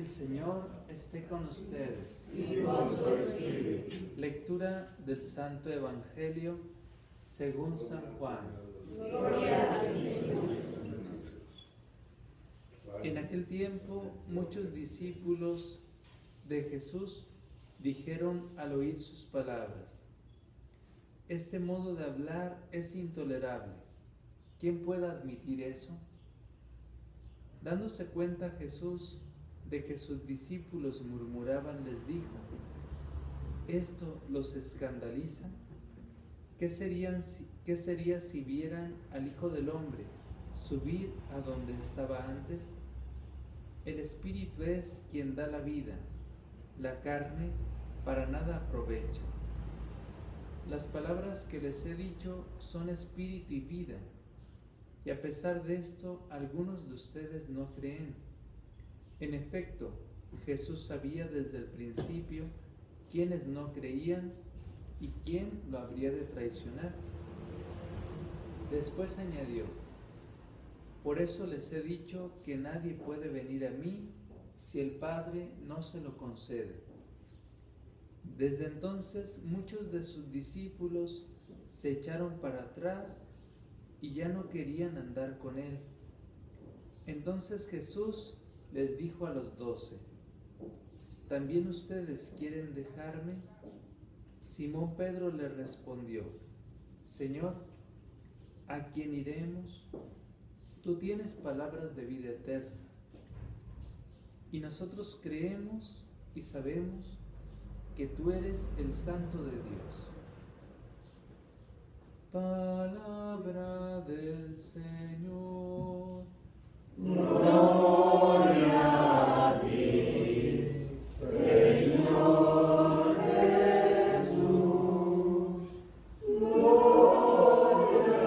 Señor esté con ustedes. Y con tu espíritu. Lectura del Santo Evangelio según San Juan. Gloria al Señor. En aquel tiempo, muchos discípulos de Jesús dijeron al oír sus palabras: este modo de hablar es intolerable. ¿Quién puede admitir eso? Dándose cuenta Jesús de que sus discípulos murmuraban, les dijo: ¿esto los escandaliza? ¿Qué sería si vieran al Hijo del Hombre subir a donde estaba antes? El Espíritu es quien da la vida, la carne para nada aprovecha. Las palabras que les he dicho son espíritu y vida, y a pesar de esto, algunos de ustedes no creen. En efecto, Jesús sabía desde el principio quiénes no creían y quién lo habría de traicionar. Después añadió: por eso les he dicho que nadie puede venir a mí si el Padre no se lo concede. Desde entonces muchos de sus discípulos se echaron para atrás y ya no querían andar con él. Entonces Jesús les dijo a los 12: ¿también ustedes quieren dejarme? Simón Pedro le respondió: Señor, ¿a quién iremos? Tú tienes palabras de vida eterna, y nosotros creemos y sabemos que tú eres el Santo de Dios. Palabra del Señor. Gloria a ti, Señor Jesús. Gloria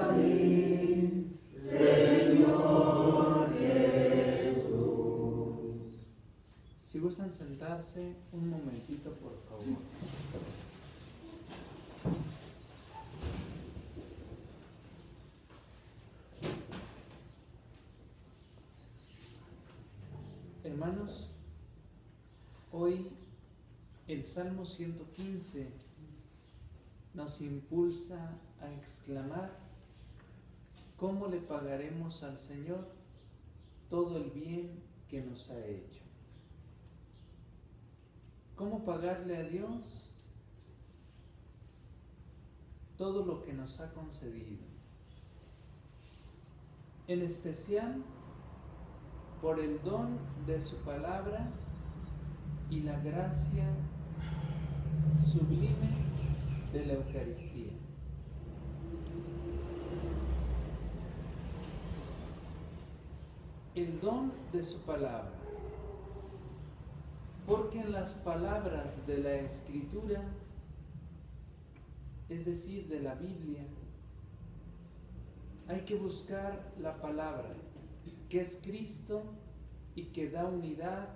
a ti, Señor Jesús. Si gustan sentarse un momentito, por favor. Hermanos, hoy el Salmo 115 nos impulsa a exclamar: ¿cómo le pagaremos al Señor todo el bien que nos ha hecho? ¿Cómo pagarle a Dios todo lo que nos ha concedido? En especial por el don de su palabra y la gracia sublime de la Eucaristía. El don de su palabra, porque en las palabras de la Escritura, es decir, de la Biblia, hay que buscar la palabra, que es Cristo y que da unidad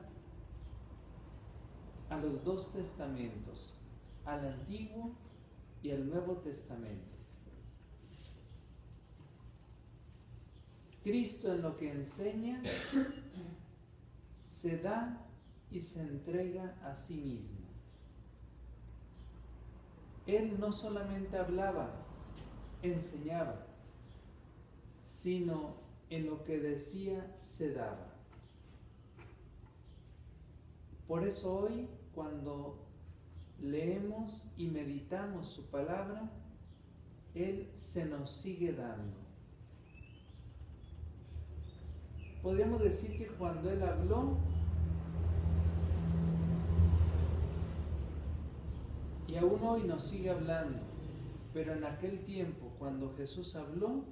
a los dos testamentos, al Antiguo y al Nuevo Testamento. Cristo, en lo que enseña, se da y se entrega a sí mismo. Él no solamente hablaba, enseñaba, sino en lo que decía se daba. Por eso hoy, cuando leemos y meditamos su palabra, Él se nos sigue dando. Podríamos decir que cuando Él habló, y aún hoy nos sigue hablando, pero en aquel tiempo, cuando Jesús habló,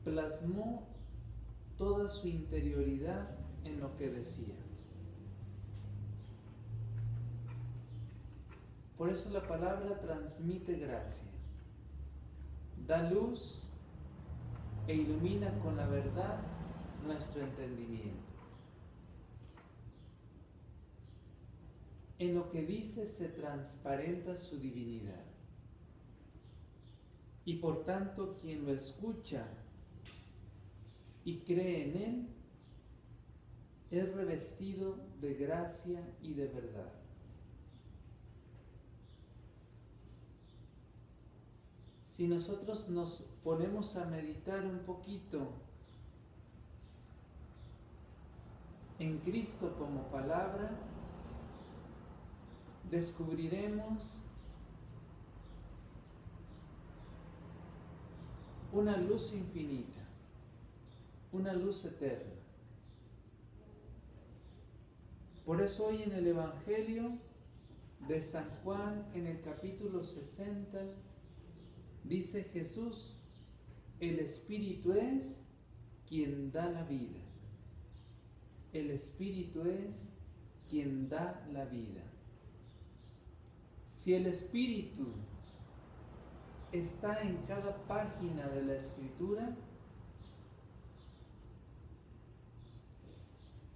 plasmó toda su interioridad en lo que decía. Por eso la palabra transmite gracia, da luz e ilumina con la verdad nuestro entendimiento. En lo que dice se transparenta su divinidad. Y por tanto, quien lo escucha y cree en él, es revestido de gracia y de verdad. Si nosotros nos ponemos a meditar un poquito en Cristo como palabra, descubriremos una luz infinita, una luz eterna. Por eso hoy en el Evangelio de San Juan, en el capítulo 60, dice Jesús: el Espíritu es quien da la vida. El Espíritu es quien da la vida. Si el Espíritu está en cada página de la Escritura,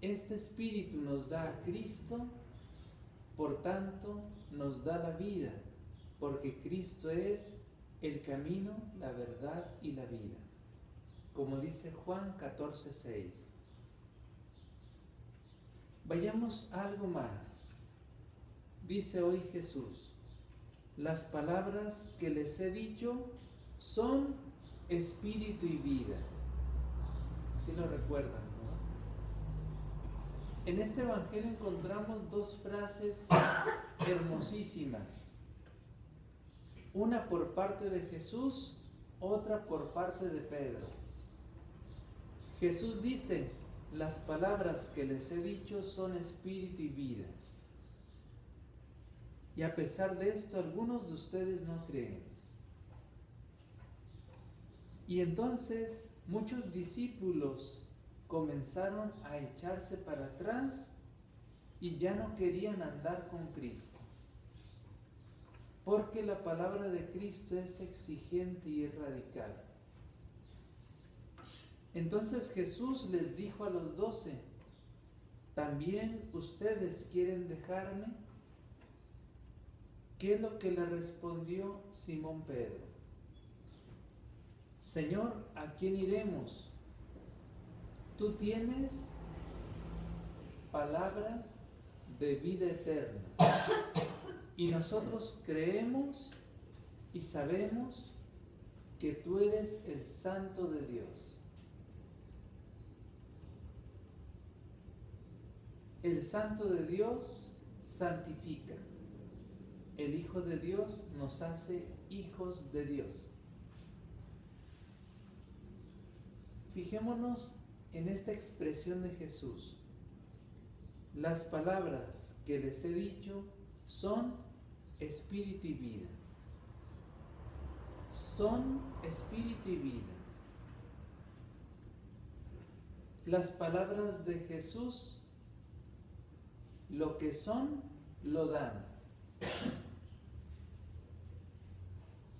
este Espíritu nos da a Cristo, por tanto nos da la vida, porque Cristo es el camino, la verdad y la vida, como dice Juan 14:6. Vayamos a algo más. Dice hoy Jesús: las palabras que les he dicho son espíritu y vida. ¿Sí lo recuerdan, no? En este Evangelio encontramos dos frases hermosísimas. Una por parte de Jesús, otra por parte de Pedro. Jesús dice: las palabras que les he dicho son espíritu y vida. Y a pesar de esto, algunos de ustedes no creen. Y entonces muchos discípulos comenzaron a echarse para atrás y ya no querían andar con Cristo. Porque la palabra de Cristo es exigente y radical. Entonces Jesús les dijo a los 12: ¿también ustedes quieren dejarme? ¿Qué es lo que le respondió Simón Pedro? Señor, ¿a quién iremos? Tú tienes palabras de vida eterna. Y nosotros creemos y sabemos que tú eres el Santo de Dios. El Santo de Dios santifica. El Hijo de Dios nos hace hijos de Dios. Fijémonos en esta expresión de Jesús. Las palabras que les he dicho son espíritu y vida. Son espíritu y vida. Las palabras de Jesús, lo que son, lo dan.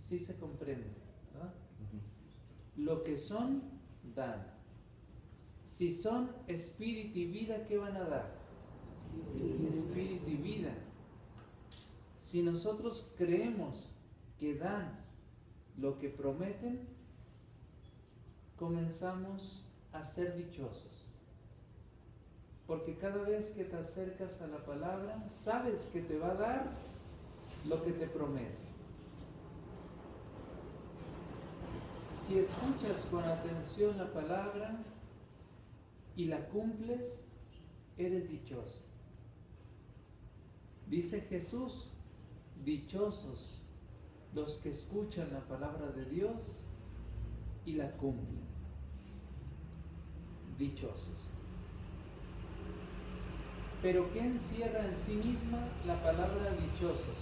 Sí se comprende, ¿verdad? Lo que son, dan. Si son espíritu y vida, ¿qué van a dar? Espíritu y vida. Si nosotros creemos que dan lo que prometen, comenzamos a ser dichosos. Porque cada vez que te acercas a la palabra, sabes que te va a dar lo que te promete. Si escuchas con atención la palabra y la cumples, eres dichoso. Dice Jesús: dichosos los que escuchan la palabra de Dios y la cumplen. Dichosos. Pero ¿qué encierra en sí misma la palabra dichosos?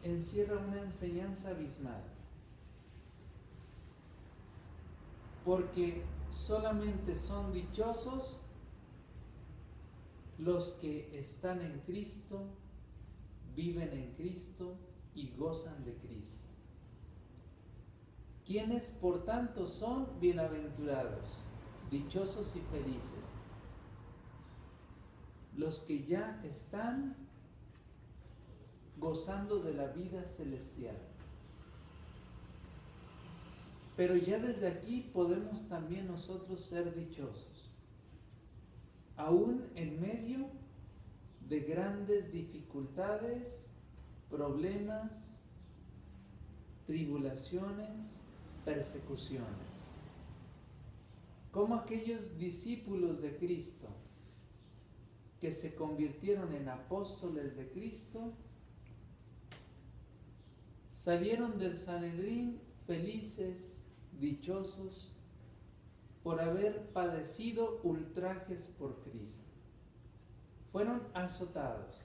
Encierra una enseñanza abismal. Porque solamente son dichosos los que están en Cristo, viven en Cristo y gozan de Cristo. Quienes por tanto son bienaventurados, dichosos y felices, los que ya están gozando de la vida celestial. Pero ya desde aquí podemos también nosotros ser dichosos, aún en medio de grandes dificultades, problemas, tribulaciones, persecuciones. Como aquellos discípulos de Cristo que se convirtieron en apóstoles de Cristo, salieron del Sanedrín felices, dichosos, por haber padecido ultrajes por Cristo. Fueron azotados.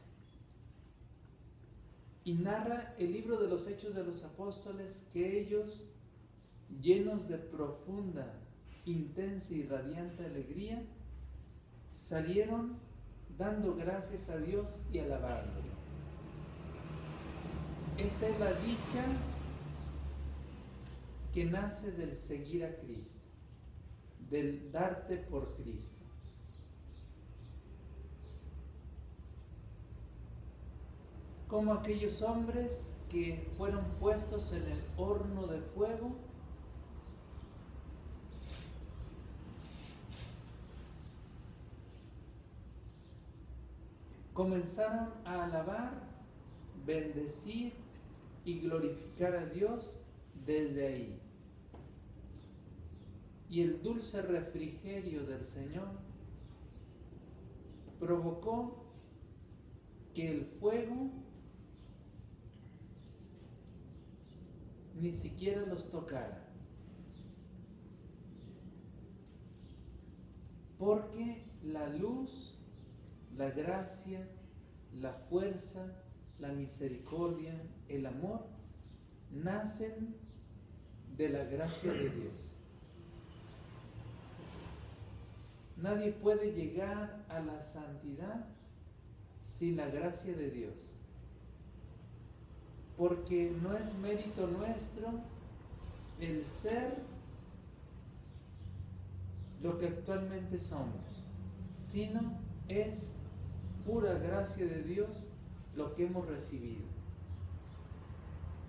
Y narra el libro de los Hechos de los Apóstoles que ellos, llenos de profunda, intensa y radiante alegría, salieron dando gracias a Dios y alabándolo. Esa es la dicha que nace del seguir a Cristo, del darte por Cristo. Como aquellos hombres que fueron puestos en el horno de fuego, comenzaron a alabar, bendecir y glorificar a Dios desde ahí. Y el dulce refrigerio del Señor provocó que el fuego ni siquiera los tocara, porque la luz, la gracia, la fuerza, la misericordia, el amor, nacen de la gracia de Dios. Nadie puede llegar a la santidad sin la gracia de Dios, porque no es mérito nuestro el ser lo que actualmente somos, sino es pura gracia de Dios lo que hemos recibido.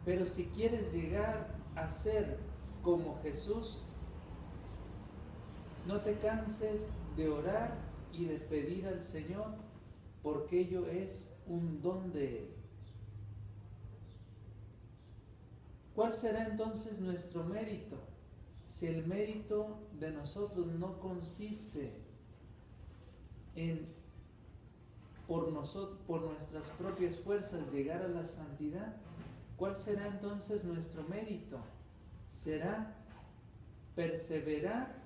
Pero si quieres llegar a ser como Jesús, no te canses de orar y de pedir al Señor, porque ello es un don de Él. ¿Cuál será entonces nuestro mérito? Si el mérito de nosotros no consiste en por nuestras propias fuerzas llegar a la santidad, ¿cuál será entonces nuestro mérito? Será perseverar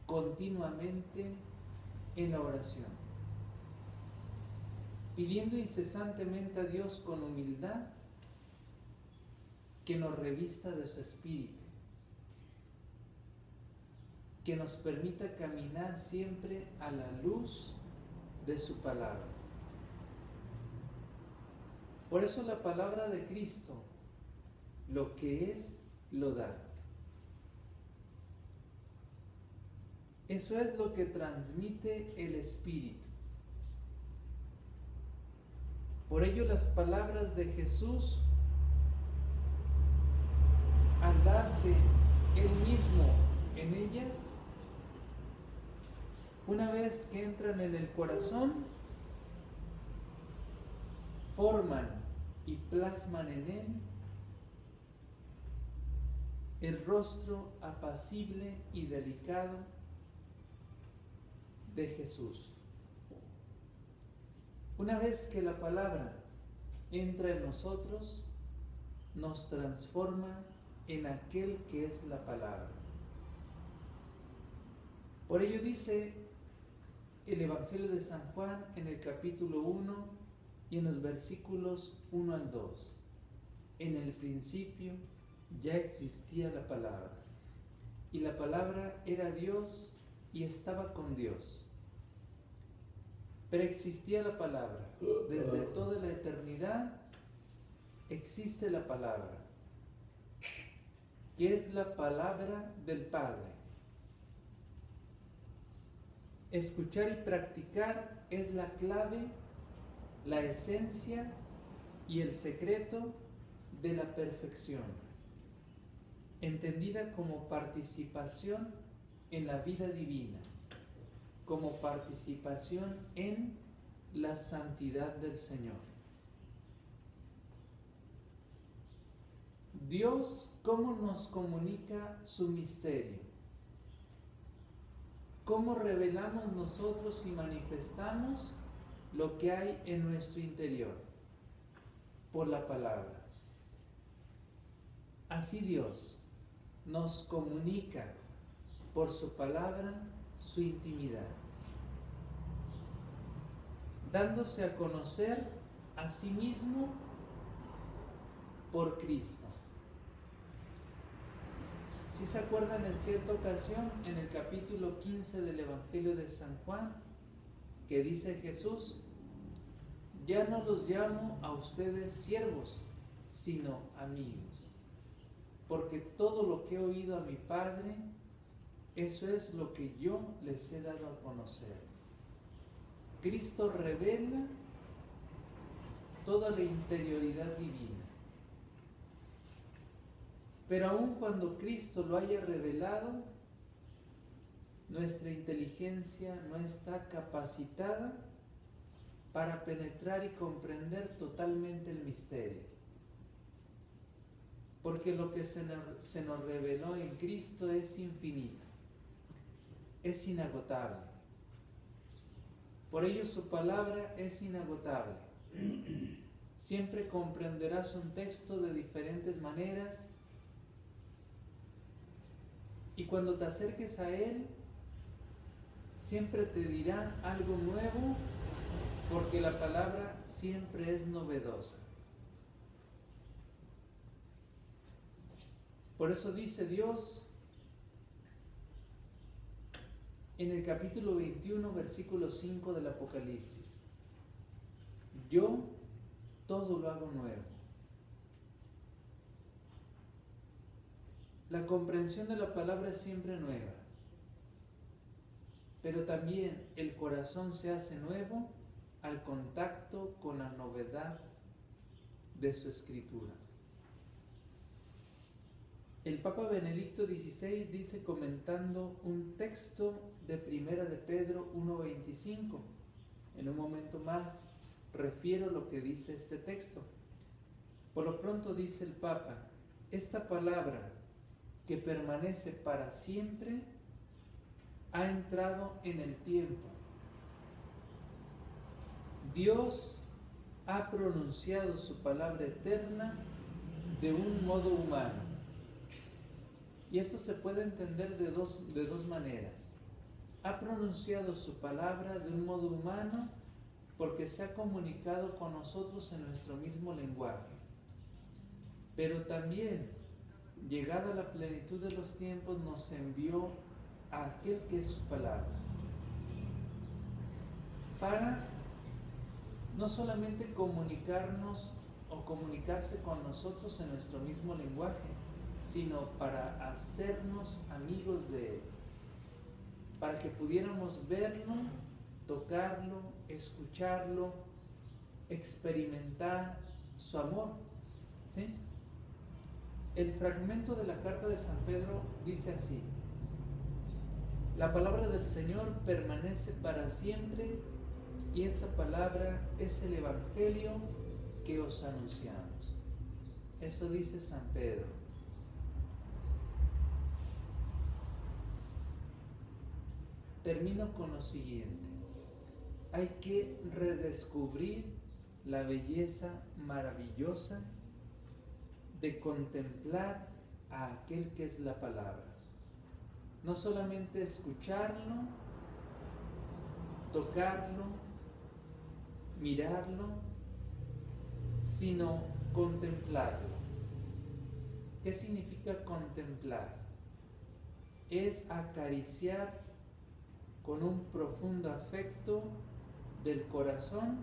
continuamente en la oración, pidiendo incesantemente a Dios con humildad que nos revista de su espíritu, que nos permita caminar siempre a la luz de su palabra. Por eso la palabra de Cristo, lo que es, lo da. Eso es lo que transmite el Espíritu. Por ello las palabras de Jesús, al darse Él mismo en ellas, una vez que entran en el corazón, forman y plasman en él el rostro apacible y delicado de Jesús. Una vez que la palabra entra en nosotros, nos transforma en aquel que es la palabra. Por ello dice el Evangelio de San Juan en el capítulo 1 y en los versículos 1 al 2. En el principio ya existía la palabra, y la palabra era Dios y estaba con Dios. Preexistía la palabra. Desde toda la eternidad existe la palabra, que es la palabra del Padre. Escuchar y practicar es la clave, la esencia y el secreto de la perfección. entendida como participación en la vida divina, como participación en la santidad del Señor. Dios, ¿cómo nos comunica su misterio? ¿Cómo revelamos nosotros y manifestamos lo que hay en nuestro interior? Por la palabra. Así Dios nos comunica por su palabra su intimidad, dándose a conocer a sí mismo por Cristo. Si se acuerdan, en cierta ocasión, en el capítulo 15 del Evangelio de San Juan, que dice Jesús: ya no los llamo a ustedes siervos, sino amigos, porque todo lo que he oído a mi Padre, eso es lo que yo les he dado a conocer. Cristo revela toda la interioridad divina. Pero aun cuando Cristo lo haya revelado, nuestra inteligencia no está capacitada para penetrar y comprender totalmente el misterio. Porque lo que se nos reveló en Cristo es infinito, es inagotable. Por ello su palabra es inagotable. Siempre comprenderás un texto de diferentes maneras, y cuando te acerques a Él, siempre te dirá algo nuevo, porque la palabra siempre es novedosa. Por eso dice Dios en el capítulo 21, versículo 5 del Apocalipsis: yo todo lo hago nuevo. La comprensión de la palabra es siempre nueva, pero también el corazón se hace nuevo al contacto con la novedad de su escritura. El Papa Benedicto XVI dice, comentando un texto de Primera de Pedro 1:25, en un momento más refiero lo que dice este texto. Por lo pronto dice el Papa: esta palabra, que permanece para siempre, ha entrado en el tiempo. Dios ha pronunciado su palabra eterna de un modo humano. Y esto se puede entender de dos maneras. Ha pronunciado su palabra de un modo humano porque se ha comunicado con nosotros en nuestro mismo lenguaje. Pero también, llegada la plenitud de los tiempos, nos envió a aquel que es su palabra, para no solamente comunicarnos o comunicarse con nosotros en nuestro mismo lenguaje, sino para hacernos amigos de Él, para que pudiéramos verlo, tocarlo, escucharlo, experimentar su amor, ¿sí? El fragmento de la carta de San Pedro dice así: la palabra del Señor permanece para siempre, y esa palabra es el Evangelio que os anunciamos. Eso dice San Pedro. Termino con lo siguiente: hay que redescubrir la belleza maravillosa de contemplar a aquel que es la palabra. No solamente escucharlo, tocarlo, mirarlo, sino contemplarlo. ¿Qué significa contemplar? Es acariciar con un profundo afecto del corazón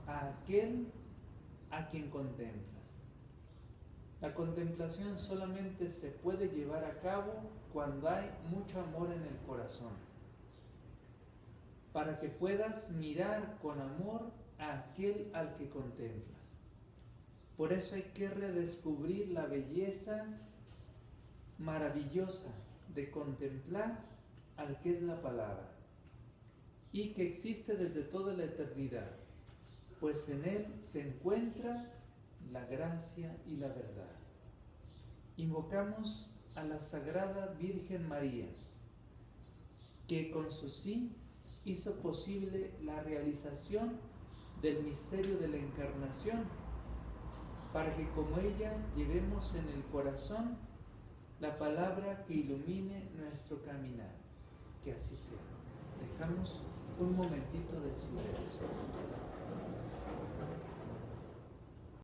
a aquel a quien contemplas. La contemplación solamente se puede llevar a cabo cuando hay mucho amor en el corazón, para que puedas mirar con amor a aquel al que contemplas. Por eso hay que redescubrir la belleza maravillosa de contemplar al que es la palabra y que existe desde toda la eternidad, pues en él se encuentra la gracia y la verdad. Invocamos a la Sagrada Virgen María, que con su sí hizo posible la realización del misterio de la Encarnación, para que como ella llevemos en el corazón la palabra que ilumine nuestro caminar. Que así sea. Dejamos un momentito de silencio.